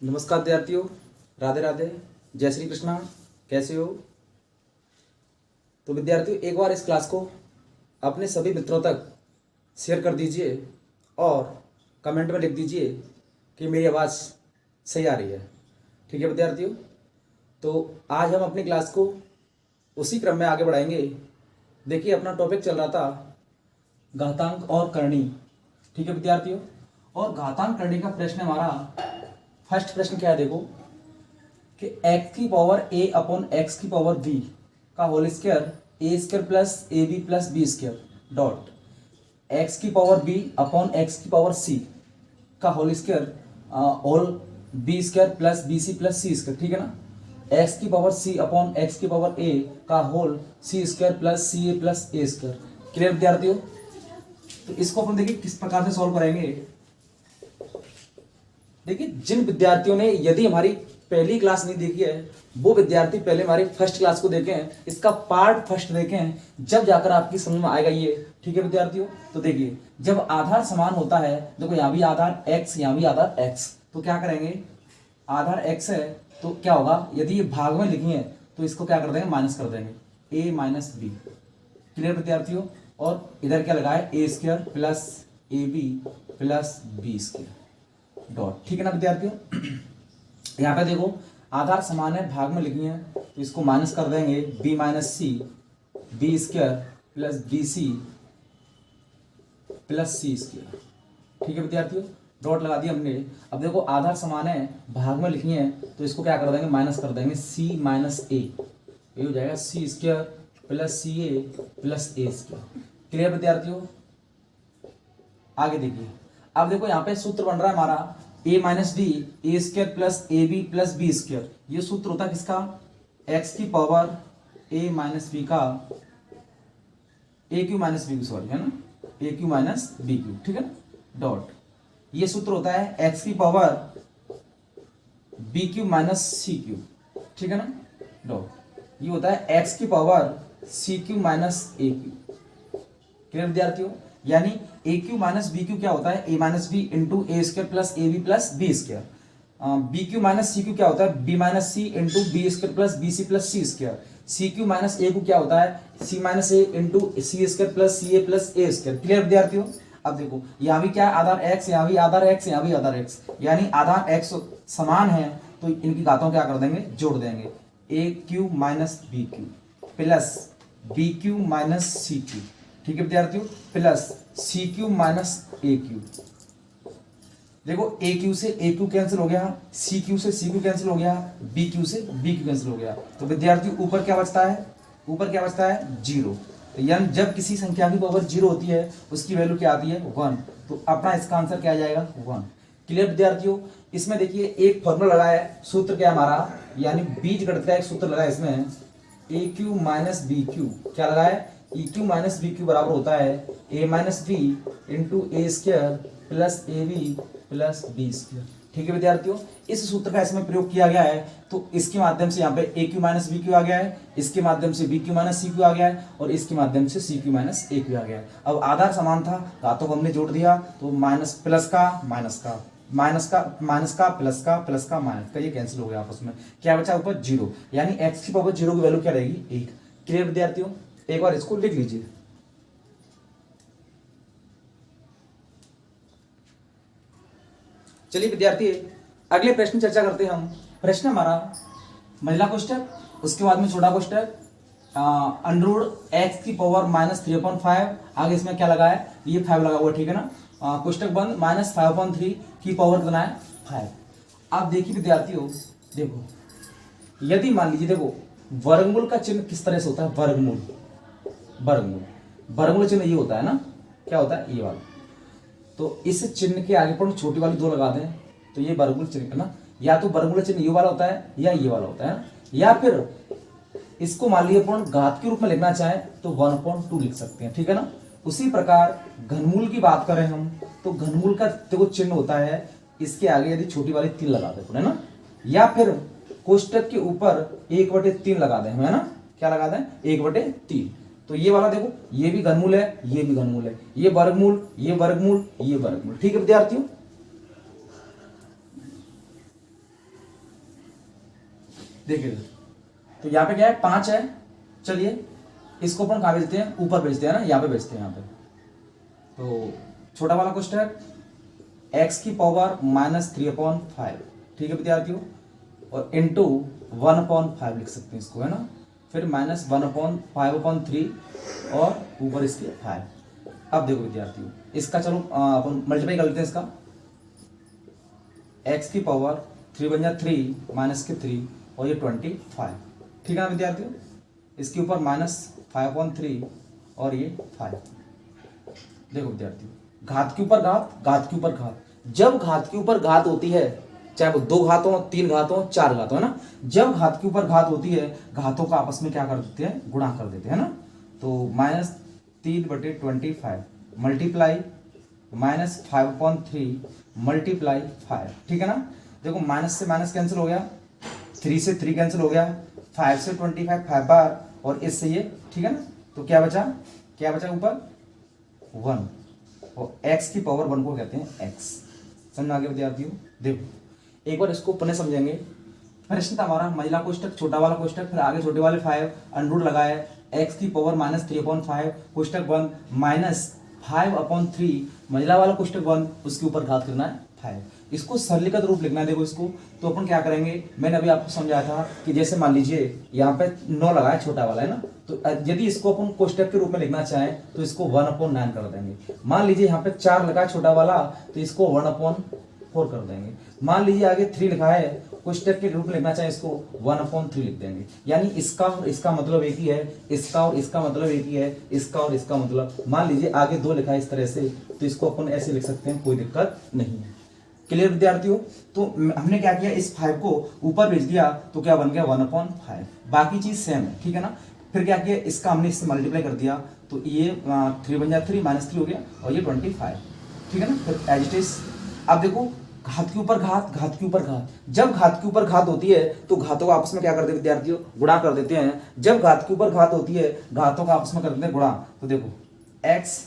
नमस्कार विद्यार्थियों, राधे राधे, जय श्री कृष्णा। कैसे हो? तो विद्यार्थियों, एक बार इस क्लास को अपने सभी मित्रों तक शेयर कर दीजिए और कमेंट में लिख दीजिए कि मेरी आवाज़ सही आ रही है। ठीक है विद्यार्थियों, तो आज हम अपनी क्लास को उसी क्रम में आगे बढ़ाएंगे। देखिए, अपना टॉपिक चल रहा था घातांक और करणी। ठीक है विद्यार्थियों, और घातांक करणी का प्रश्न हमारा फर्स्ट प्रश्न क्या है, देखो कि x की पावर a अपॉन एक्स की पावर b का whole square a square plus A B plus B square dot x की पावर b अपॉन एक्स की पावर c का होल स्क्वायर whole b square plus B C plus सी square. ठीक है ना, x की पावर c अपॉन एक्स की power a का whole c square plus c a plus a square. Clear विद्यार्थियों? तो इसको अपन देखिए किस प्रकार से सॉल्व करेंगे। देखिए, जिन विद्यार्थियों ने यदि हमारी पहली क्लास नहीं देखी है वो विद्यार्थी पहले हमारी फर्स्ट क्लास को देखें, इसका पार्ट फर्स्ट देखें, जब जाकर आपकी समझ में आएगा ये। ठीक है विद्यार्थियों, तो देखिए, जब आधार समान होता है, देखो यहाँ भी आधार x, यहाँ भी आधार x, तो क्या करेंगे, आधार x है तो क्या होगा, यदि ये भाग में लिखी है तो इसको क्या कर देंगे, माइनस कर देंगे, a माइनस बी। क्लियर विद्यार्थियों? और इधर क्या लगाए, A square plus A B plus B square dot. ठीक है ना विद्यार्थियों? यहाँ पे देखो आधार समान है, भाग में लिखी है तो इसको माइनस कर देंगे, b minus C B square plus B C plus सी स्क्वायर। ठीक है विद्यार्थियों, डॉट लगा दिया हमने। अब देखो आधार समान है, भाग में लिखी है तो इसको क्या कर देंगे, माइनस कर देंगे, c माइनस ए, ये हो जाएगा सी square plus c a plus a square. Clear विद्यार्थियों? आगे देखिए, अब देखो यहाँ पे सूत्र बन रहा है हमारा a minus d a square plus A B plus B square. ये सूत्र होता है किसका, x की पावर a माइनस बी का ए क्यू माइनस बी, सॉरी है ना, ए क्यू माइनस बी क्यू। ठीक है ना, डॉट ये सूत्र होता है x की power B Q minus C Q. ठीक है ना, डॉट ये होता है x की power C Q minus A Q. Clear विद्यार्थियों? यानी A Q minus B Q क्या होता है, A minus B into A square plus A B plus B square. B Q minus C Q क्या होता है, B minus C into B square plus B C plus C square. C Q minus A Q क्या होता है, सी minus A into C square plus c a plus a square. Clear विद्यार्थियों? अब देखो यहाँ भी क्या है, आधार x, यहाँ भी आधार x, यहाँ भी आधार x, यानी आधार x समान है तो इनकी घातों क्या कर देंगे, जोड़ देंगे, A Q minus B Q plus B Q minus C Q. ठीक है विद्यार्थियों, plus C Q minus A Q. देखो ए क्यू से ए क्यू कैंसिल हो गया, सी क्यू से सी क्यू कैंसिल हो गया, बी क्यू से बी क्यू कैंसिल हो गया। तो विद्यार्थियों ऊपर क्या बचता है, ऊपर क्या बचता है, जीरो। तो यानी जब किसी संख्या की पावर जीरो होती है उसकी वैल्यू क्या आती है, वन। तो अपना इसका आंसर क्या आ जाएगा, वन। क्लियर विद्यार्थियों? इसमें देखिए एक फॉर्मूला लगा है, सूत्र क्या है हमारा, यानी बीजगणित का एक सूत्र लगा है इसमें, A Q minus B Q क्या लगा है, E Q minus B Q बराबर होता है A minus B into A square plus A B plus B square. ठीक है विद्यार्थियों, इस सूत्र का इसमें प्रयोग किया गया है तो इसके माध्यम से यहाँ पे A Q minus B Q आ गया है, इसके माध्यम से B Q minus C Q आ गया है और इसके माध्यम से C Q minus A Q आ गया है। अब आधार समान था, घातों को हमने जोड़ दिया तो माइनस प्लस का माइनस का माइनस का माइनस का प्लस का प्लस का माइनस का, ये कैंसिल हो गया आपस में, क्या बचा ऊपर, जीरो। यानी एक्स की पावर जीरो की वैल्यू क्या रहेगी, एक। क्लियर विद्यार्थियों? एक बार इसको लिख लीजिए। चलिए विद्यार्थी, अगले प्रश्न चर्चा करते हैं हम। प्रश्न हमारा महिला कोष्टक, उसके बाद में छोटा कोष्टक, अंडररूट एक्स की पावर माइनस 3/5, आगे इसमें क्या लगा है, ये 5 लगा हुआ। ठीक है ना, कोष्टक बंद, माइनस 5/3 की पावर कितना है, 5। अब देखिए विद्यार्थियों, देखो यदि मान लीजिए, देखो वर्गमूल का चिन्ह किस तरह से होता है, वर्गमूल, वर्गमूल वर्गमूल चिन्ह ये होता है ना, क्या होता है, ये वाला। तो इस चिन्ह के आगे पर छोटी वाली दो लगा दें तो ये वर्गमूल चिन्ह है ना, या तो वर्गमूल चिन्ह ये वाला होता है या ये वाला होता है, या फिर इसको मान लीजिए अपन घात के रूप में लिखना चाहे तो 1/2 लिख सकते हैं। ठीक है ना, उसी प्रकार घनमूल की बात करें हम तो घनमूल का देखो चिन्ह होता है, इसके आगे यदि छोटी वाली 3 लगा दें है ना, या फिर कोष्टक के ऊपर 1/3 लगा दें, है ना, क्या लगा दें, 1/3। तो ये वाला देखो, ये भी घनमूल है, ये भी घनमूल है, ये वर्गमूल, ये वर्गमूल, ये वर्गमूल। ठीक है विद्यार्थियों? देखिए तो यहाँ पे क्या है 5 है, चलिए इसको अपन कहाँ भेजते हैं, ऊपर भेजते हैं ना, यहाँ पे भेजते हैं यहाँ पे। तो छोटा वाला क्वेश्चन x की पावर -3/5, ठीक है विद्यार्थियों, और इंटू 1/5 लिख सकते हैं इसको, है ना, फिर -1/5/3 और ऊपर इसके 5। अब देखो विद्यार्थियों इसका चलो अपन मल्टीप्लाई कर लेते हैं इसका। x की पावर 3 बन जाए 3 माइनस के 3 और ये 25, ठीक है ना विद्यार्थियों। इसके ऊपर -5/3 और ये 5। देखो विद्यार्थियों घात के ऊपर घात, घात के ऊपर घात, जब घात के ऊपर घात होती है, चाहे वो 2 घात हो, 3 घात हो, 4 घात हो, है ना, जब घात के ऊपर घात होती है घातों का आपस में क्या कर देते हैं, गुणा कर देते हैं ना। तो -3/25 मल्टीप्लाई -5/3 मल्टीप्लाई 5, ठीक है ना। देखो माइनस से माइनस कैंसिल हो गया, 3 से 3 कैंसिल हो गया, 5 से 25 5 बार और इससे ये, ठीक है ना। तो क्या बचा, क्या बचा ऊपर 1, और x की पावर 1 को कहते हैं x। समझ आ गया विद्यार्थियों। देखो एक बार इसको पुनः समझेंगे। प्रश्न था हमारा महिला कोष्टक, छोटा वाला कोष्टक, फिर आगे छोटे वाले 5 अंडर लगाए, x की पावर -3/5 कोष्टक 1 -5/3 महिला वाला कोष्टक 1, उसके ऊपर घात करना है 5। इसको सरलीकृत रूप लिखना है। देखो इसको तो अपन क्या करेंगे, मैंने अभी आपको समझाया था कि जैसे मान लीजिए यहाँ पे 9 लगाया छोटा वाला, है ना, तो यदि इसको अपन कोष्टक के रूप में लिखना चाहें तो इसको 1/9 कर देंगे। मान लीजिए यहाँ पे 4 लगा है छोटा वाला, तो इसको 1/4 कर देंगे। मान लीजिए आगे 3 लिखा है, कोष्टक के रूप में लिखना चाहे इसको 1/3 लिख देंगे। यानी इसका और इसका मतलब एक ही है, इसका और इसका मतलब एक ही है, इसका और इसका मतलब। मान लीजिए आगे 2 लिखा है इस तरह से, तो इसको अपन ऐसे लिख सकते हैं, कोई दिक्कत नहीं है। क्लियर विद्यार्थियों। तो हमने क्या किया, इस 5 को ऊपर भेज दिया तो क्या बन गया 1/5, बाकी चीज सेम है, ठीक है ना। फिर क्या किया, इसका हमने इससे मल्टीप्लाई कर दिया तो ये 3 बन जाए 3 -3 हो गया और ये 25, ठीक है ना। फिर एज इट इज। अब देखो घात के ऊपर घात, घात के ऊपर घात, जब घात के ऊपर घात होती है तो घातों को आपस में क्या करते हैं विद्यार्थियों, गुणा कर देते हैं। जब घात के ऊपर घात होती है घातों का आपस में कर देते हैं गुणा। तो देखो x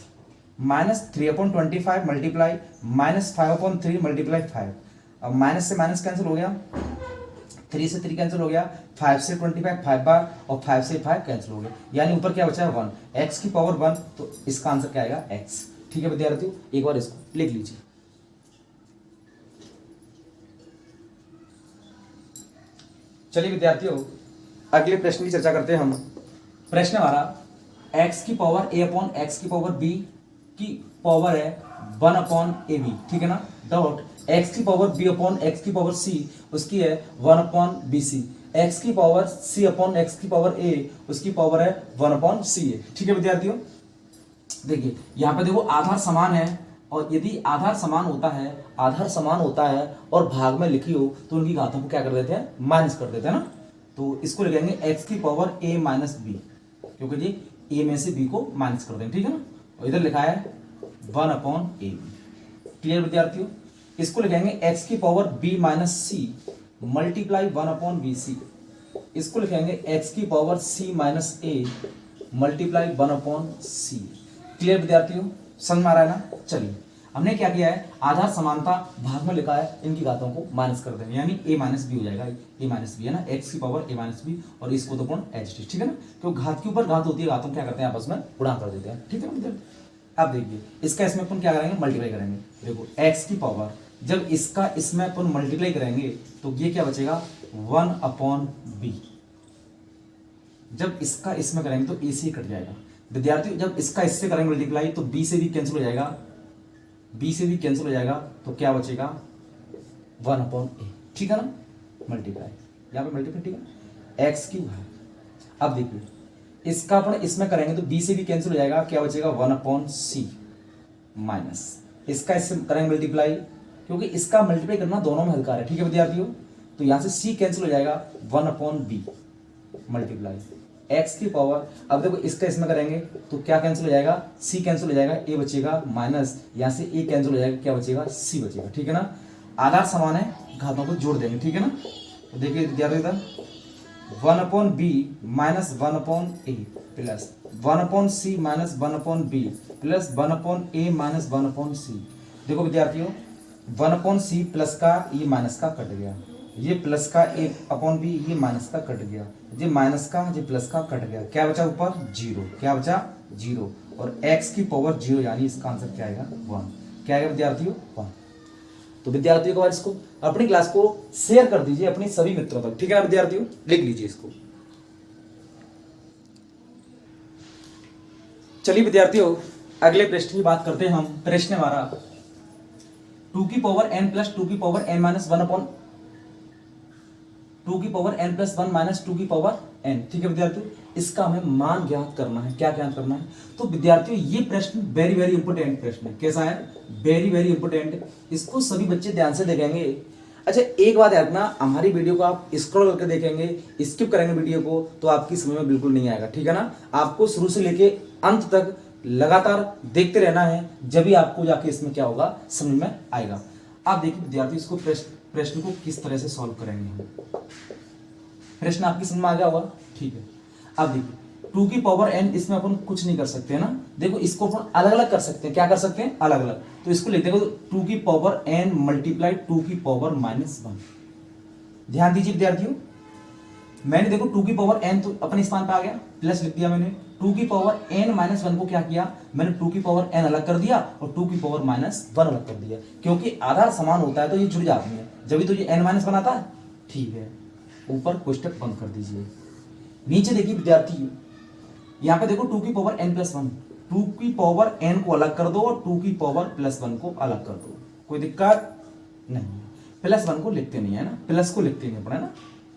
-3/25 मल्टीप्लाई -5/3 मल्टीप्लाई 5। अब माइनस से माइनस कैंसिल हो गया, 3 से 3 कैंसिल हो गया, 5 से 25 5 बार और 5 से 5 कैंसिल हो गया, यानी ऊपर क्या बचा है 1, x की पावर 1, तो इसका आंसर क्या आएगा x। ठीक है विद्यार्थियों, एक बार इसको लिख लीजिए। चलिए विद्यार्थियों अगले प्रश्न की चर्चा करते हैं हम। प्रश्न हमारा x की पावर a/x की पावर b की पावर है 1/ab, ठीक है ना, डॉट x की पावर b/x की पावर c उसकी है 1/bc, x की पावर c/x की पावर a उसकी पावर है 1/ca। ठीक है विद्यार्थियों, देखिए यहाँ पे देखो आधार समान है, और यदि आधार समान होता है और भाग में लिखी हो तो उनकी घातों को क्या कर देते हैं, माइनस कर देते हैं ना। तो इसको लिखेंगे x की पावर a माइनस b, क्योंकि जी a में से b को माइनस कर देंगे, ठीक है ना। और इधर लिखा है 1/ab। क्लियर विद्यार्थियों, इसको लिखेंगे x की power b minus c multiply 1/bc, इसको लिखेंगे x की power c minus a multiply 1/c। Clear विद्यार्थियों, समझ में आ रहा है ना। चलिए हमने क्या किया है, आधार समानता भाग में लिखा है, इनकी घातों को माइनस कर देंगे, यानी a माइनस बी हो जाएगा, a माइनस बी है ना, x की पावर a माइनस बी, और इसको तो कौन एच, ठीक है ना, क्योंकि घात के ऊपर घात होती है, घातों क्या करते हैं आपस में गुणा कर देते हैं, ठीक है ना। अब देखिए इसका इसमें अपन क्या करेंगे, मल्टीप्लाई करेंगे। देखो x की पावर जब इसका इसमें अपन मल्टीप्लाई करेंगे तो ये क्या बचेगा 1/b, जब इसका इसमें करेंगे तो a से ही कट जाएगा विद्यार्थी, जब इसका इससे करेंगे मल्टीप्लाई तो b से भी कैंसिल हो जाएगा, b से भी कैंसिल हो जाएगा, तो क्या बचेगा 1/a, ठीक है ना, मल्टीप्लाई, यहाँ पे मल्टीप्लाई, ठीक है, x क्यूब है। अब देखिए इसका अपन इसमें करेंगे तो b से भी कैंसिल हो जाएगा, क्या बचेगा 1/c माइनस इसका इससे करेंगे मल्टीप्लाई, क्योंकि इसका मल्टीप्लाई करना दोनों में हल्का है, ठीक है विद्यार्थियों। तो यहाँ से c कैंसिल हो जाएगा 1/b मल्टीप्लाई x की पावर, अब देखो इसका इसमें करेंगे तो क्या कैंसिल हो जाएगा, c कैंसिल हो जाएगा, a बचेगा माइनस, यहाँ से a कैंसिल हो जाएगा, क्या बचेगा c बचेगा, ठीक है ना। आधार समान है, घातों को जोड़ देंगे, ठीक है ना। तो देखिए विद्यार्थी 1/b minus 1/a plus 1/c minus 1/b plus 1/a minus 1/c। देखो विद्यार्थियों 1/c प्लस का ये माइनस का कट गया, ये प्लस का एक अपॉन बी, ये माइनस का कट गया, ये माइनस का ये प्लस का कट गया, क्या बचा ऊपर 0, क्या बचा 0 और x की पावर 0 यानी इसका आंसर क्या आएगा 1। क्या आएगा विद्यार्थियों 1। तो विद्यार्थियों को इसको अपनी क्लास को शेयर कर दीजिए अपने सभी मित्रों तक, ठीक है ना विद्यार्थियों, लिख लीजिए इसको। चलिए विद्यार्थियों अगले प्रश्न की बात करते हैं हम। प्रश्न हमारा 2 की पावर n प्लस 2 की पावर n माइनस 1 अपॉन 2 की पावर n प्लस 1 माइनस 2 की पावर n, ठीक है विद्यार्थियों। इसका हमें मान ज्ञात करना है। क्या ज्ञात करना है? तो विद्यार्थियों ये प्रश्न वेरी वेरी इंपोर्टेंट प्रश्न है। कैसा है? Very very important. इसको सभी बच्चे ध्यान से देखेंगे। अच्छा एक बात याद रखना, हमारी वीडियो को आप स्क्रॉल करके देखेंगे, स्किप करेंगे वीडियो को तो आपकी समझ में बिल्कुल नहीं आएगा, ठीक है ना। आपको शुरू से लेके अंत तक लगातार देखते रहना है, जब भी आपको जाके इसमें क्या होगा समझ में आएगा। आप देखिए विद्यार्थी इसको प्रश्न को किस तरह से सॉल्व करेंगे हम। प्रश्न आपकी समझ में आ गया होगा, ठीक है। अब देखिए 2 की पावर n, इसमें अपन कुछ नहीं कर सकते है ना। देखो इसको अपन अलग अलग कर सकते हैं। क्या कर सकते हैं? अलग अलग। तो इसको लिखते हैं 2 की पावर n मल्टीप्लाई 2 की पावर -1। ध्यान दीजिए विद्यार्थियों, मैंने देखो 2 की पावर n तो अपने स्थान पे आ गया, प्लस लिख दिया मैंने। 2 की पावर n माइनस 1 को क्या किया मैंने, 2 की पावर n अलग कर दिया और 2 की पावर -1 अलग कर दिया, क्योंकि आधार समान होता है तो ये जुड़ जाती है। जब तो ये n- बनाता है, ठीक है। ऊपर कोष्टक बंद कर दीजिए। नीचे देखिए विद्यार्थी, यहाँ पे देखो 2 की पावर n प्लस 1, 2 की पावर n को अलग कर दो और 2 की पावर +1 को अलग कर दो, कोई दिक्कत नहीं। +1 को लिखते नहीं है ना, प्लस को लिखते नहीं पड़ा ना,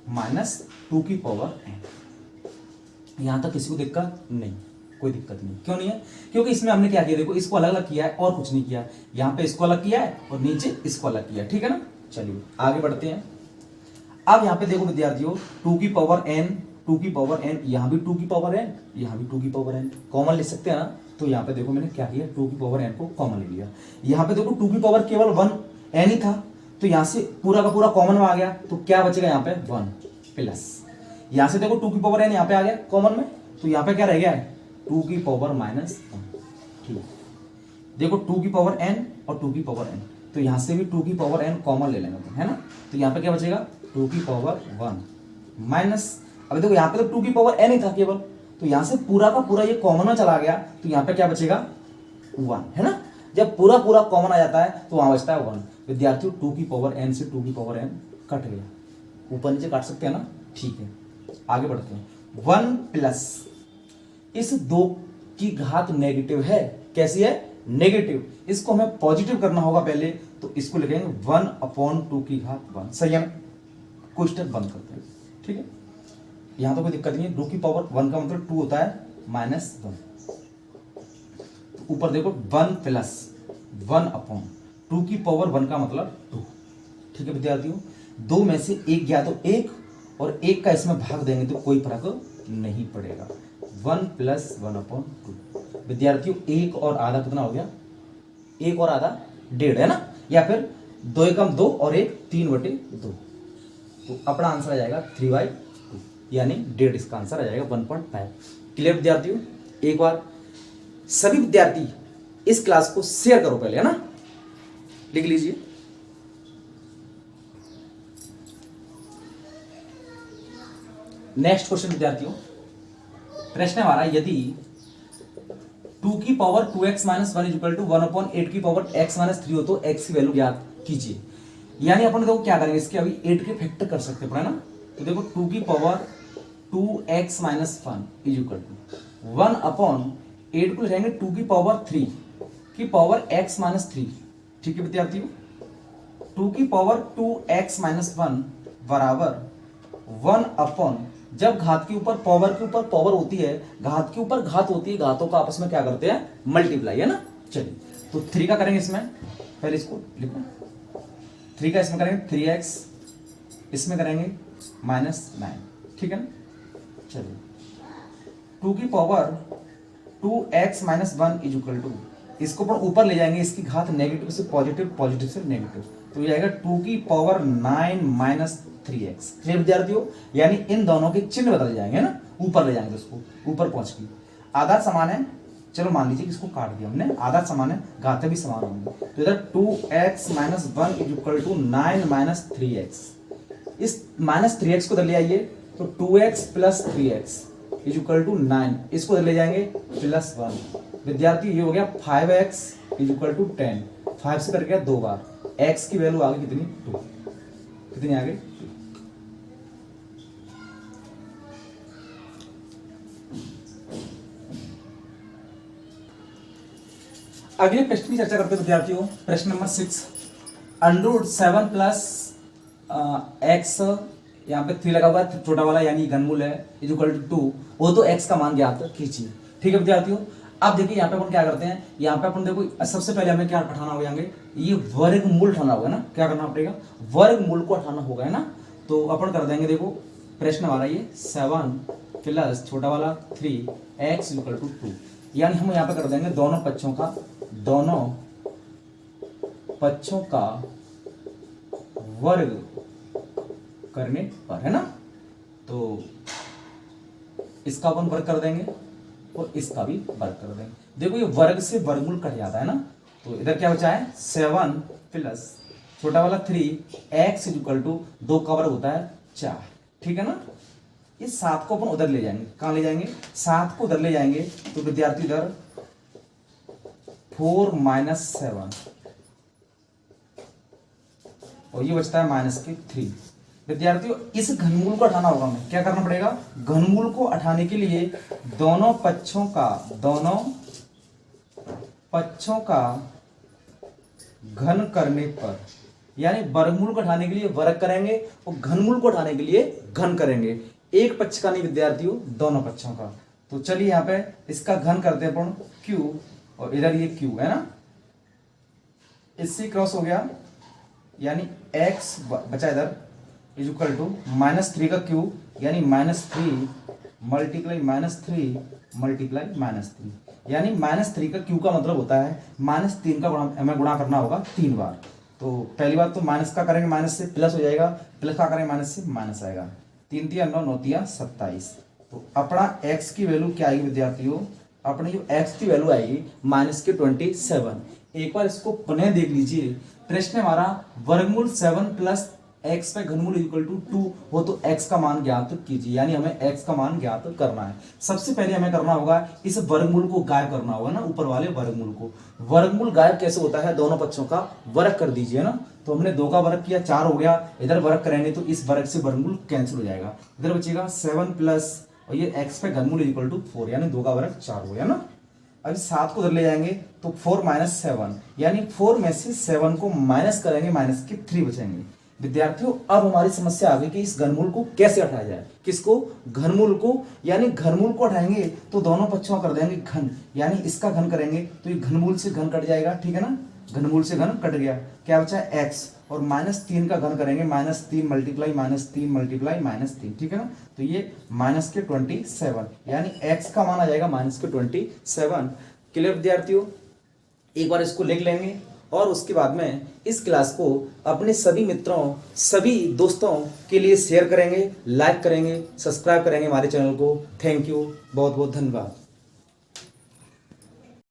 -2 की पावर n। यहां तक किसी को दिक्कत नहीं, कोई दिक्कत नहीं। क्यों नहीं है? क्योंकि इसमें हमने क्या किया, देखो इसको अलग अलग किया है और कुछ नहीं किया। यहाँ पे इसको अलग किया है और नीचे इसको अलग किया, ठीक है ना। चलिए आगे बढ़ते हैं। अब यहाँ पे देखो विद्यार्थियों 2 की पावर n, 2 की पावर n, यहाँ भी 2 की पावर n, यहाँ भी 2 की पावर n, कॉमन ले सकते हैं ना। तो यहाँ पे देखो मैंने क्या किया, 2 की पावर n को कॉमन ले लिया। यहाँ पे देखो 2 की पावर केवल 1 n ही था, तो यहाँ से पूरा का पूरा कॉमन में आ गया, तो क्या बचेगा यहाँ पे 1 प्लस। यहाँ से देखो 2 की पावर n यहाँ पे आ गया कॉमन में, तो यहाँ पे क्या रह गया है 2 की पावर -1, ठीक है। देखो 2 की पावर n और 2 की पावर n, तो यहाँ से भी 2 की पावर n कॉमन ले लेंगे, है ना। तो यहाँ पे क्या बचेगा 2 की पावर 1 माइनस, अब देखो यहाँ पे तो 2 की पावर n ही था केवल, तो यहाँ से पूरा का पूरा ये कॉमन में चला गया, तो यहाँ पे क्या बचेगा 1, है ना। जब पूरा पूरा कॉमन आ जाता है तो वहां बचता है 1। विद्यार्थियों 2 की पावर n से 2 की पावर n कट गया, ऊपर नीचे काट सकते हैं ना, ठीक है। आगे बढ़ते हैं। 1 प्लस, इस 2 की घात नेगेटिव है। कैसी है? नेगेटिव। इसको हमें पॉजिटिव करना होगा पहले, तो इसको लिखेंगे 1/2 की घात 1। सही है ना। कोष्टक बंद करते हैं, ठीक है। यहां तो कोई दिक्कत नहीं है। 2 की पावर 1 का मतलब 2 होता है -1। ऊपर देखो 1 प्लस 1/2 की पावर 1 का मतलब 2, ठीक है विद्यार्थियों। 2 में से 1 गया तो 1 और 1 का इसमें भाग देंगे तो कोई फर्क नहीं पड़ेगा। 1 प्लस 1/2 विद्यार्थियों, 1 और आधा कितना हो गया? 1 और आधा 1.5, है ना। या फिर 2 एकम 2 और 1 3/2, तो अपना आंसर आ जाएगा 3/2, यानी 1.5 इसका आंसर आ जाएगा 1.5। क्लियर विद्यार्थियों? एक बार सभी विद्यार्थी इस क्लास को शेयर करो पहले, है ना, लिख लीजिए। नेक्स्ट क्वेश्चन विद्यार्थियों, प्रश्न हमारा यदि 2 की पावर 2x - 1 इक्वल टू 1/8 की पावर x - 3 हो तो x की वैल्यू ज्ञात कीजिए। यानी अपन देखो क्या करेंगे, इसके अभी 8 के फैक्टर कर सकते हैं ना। तो देखो 2 की पावर 2x - 1 इक्वल टू 1/8 को लिखेंगे 2 की पावर 3 की पावर x - 3, ठीक है विद्यार्थियों। 2 की पावर 2x - 1 बराबर 1/, जब घात के ऊपर पावर होती है, घात के ऊपर घात होती है, घातों का आपस में क्या करते हैं मल्टीप्लाई, है ना। चलिए तो 3 का करेंगे इसमें, पहले इसको लिखो। 3 का इसमें करेंगे 3x, इसमें करेंगे -9, ठीक है ना। चलिए 2 की पावर 2x - 1 इक्वल टू, इसको पर ऊपर ले जाएंगे, इसकी घात नेगेटिव से पॉजिटिव, पॉजिटिव से नेगेटिव, तो ये आएगा 2 की पावर 9 - 3x। क्लियर विद्यार्थियों? यानी इन दोनों के चिन्ह बदल जाएंगे ना, ऊपर ले जाएंगे उसको, ऊपर पहुंच के। आधार समान है, चलो मान लीजिए कि इसको काट दिया हमने, आधार समान है, घातें भी समान होंगी, तो इधर 2x - 1 इक्वल टू 9 - 3x, इस -3x को उधर ले आइए तो 2x plus 3x is equal to 9, इसको उधर ले जाएंगे +1। विद्यार्थी ये हो गया 5x इज इक्वल टू 10, 5 से कर गया 2 बार, x की वैल्यू आ गई कितनी 2, कितनी आ गई 2। अगले प्रश्न की चर्चा करते हैं विद्यार्थियों। प्रश्न नंबर 6, √7 प्लस x, यहाँ पे 3 लगा हुआ है छोटा वाला यानी घनमूल है, इज इक्वल टू 2, वो तो x का मान ज्ञात कीजिए। ठीक है विद्यार्थियों, अब देखिए यहाँ पे अपन क्या करते हैं, यहाँ पे अपन देखो सबसे पहले हमें क्या उठाना होगा, ये वर्गमूल उठाना होगा ना, क्या करना पड़ेगा, वर्गमूल को उठाना होगा, है ना। तो अपन कर देंगे, देखो प्रश्न हमारा ये 7 प्लस छोटा वाला 3x इज इक्वल टू 2, यानी हम यहाँ पे कर देंगे दोनों पक्षों का वर्ग करने पर, है ना। तो इसका अपन वर्ग कर देंगे और इसका भी वर्ग कर देंगे। देखो ये वर्ग से वर्गमूल कट जाता है ना, तो इधर क्या बचा है 7 प्लस छोटा वाला 3x इज इक्वल टू 2 का वर्ग होता है 4, ठीक है ना। इस 7 को अपन उधर ले जाएंगे, कहां ले जाएंगे, 7 को उधर ले जाएंगे तो विद्यार्थी इधर 4 - 7 और ये बचता है -3। विद्यार्थियों इस घनमूल को हटाना होगा, हमें क्या करना पड़ेगा, घनमूल को हटाने के लिए दोनों पक्षों का घन करने पर, यानी वर्गमूल को हटाने के लिए वर्ग करेंगे और घनमूल को हटाने के लिए घन करेंगे। एक पक्ष का नहीं विद्यार्थियों, दोनों पक्षों का। तो चलिए यहाँ पे इसका घन करते हैं अपन q, और इधर ये q है ना, इससे क्रॉस हो गया, यानी x बचा इधर इज इक्वल टू -3 का q, यानी -3 मल्टीप्लाई -3 मल्टीप्लाई -3, यानी -3 का q का मतलब होता है -3 का गुणा, हमें गुणा करना होगा 3 बार। तो पहली बात तो माइनस का करेंगे, माइनस से प्लस हो जाएगा, प्लस का करेंगे माइनस से माइनस आएगा, 3 × 9 9 × 27। तो अपना x की वैल्यू क्या आएगी विद्यार्थियों, अपनी जो x की वैल्यू आएगी -27। एक बार इसको पुनः देख लीजिए, प्रश्न हमारा वर्गमूल 7 प्लस x पे घनमूल इक्वल टू 2 हो तो x का मान ज्ञात कीजिए, यानी हमें x का मान ज्ञात करना है। सबसे पहले हमें करना होगा इस वर्गमूल को गायब करना होगा ना, ऊपर वाले वर्गमूल को। वर्गमूल गायब कैसे होता है, दोनों पक्षों का वर्ग कर दीजिए ना। तो हमने 2 का वर्ग किया 4 हो गया, इधर वर्ग करेंगे तो इस वर्ग से वर्गमूल कैंसिल हो जाएगा, इधर बचेगा 7 प्लस और ये x पे घनमूल इक्वल टू 4, यानी 2 का वर्ग 4 हो गया ना। अब 7 को उधर ले जाएंगे तो 4 - 7, यानी 4 में से 7 को माइनस करेंगे, -3 बचेंगे। विद्यार्थियों अब हमारी समस्या आ गई कि इस घनमूल को कैसे हटाया जाए, किसको, घनमूल को, यानी घनमूल को हटाएंगे तो दोनों पक्षों कर देंगे घन, यानी इसका घन करेंगे तो ये घनमूल से घन कट जाएगा, ठीक है ना, घनमूल से घन कट गया, क्या बचा है x, और -3 का घन करेंगे -3 मल्टीप्लाई -3 मल्टीप्लाई -3, ठीक है ना। तो ये -27, यानी x का मान आ जाएगा -27। क्लियर विद्यार्थियों, एक बार इसको लिख लेंगे और उसके बाद में इस क्लास को अपने सभी मित्रों, सभी दोस्तों के लिए शेयर करेंगे, लाइक करेंगे, सब्सक्राइब करेंगे हमारे चैनल को। थैंक यू, बहुत बहुत धन्यवाद।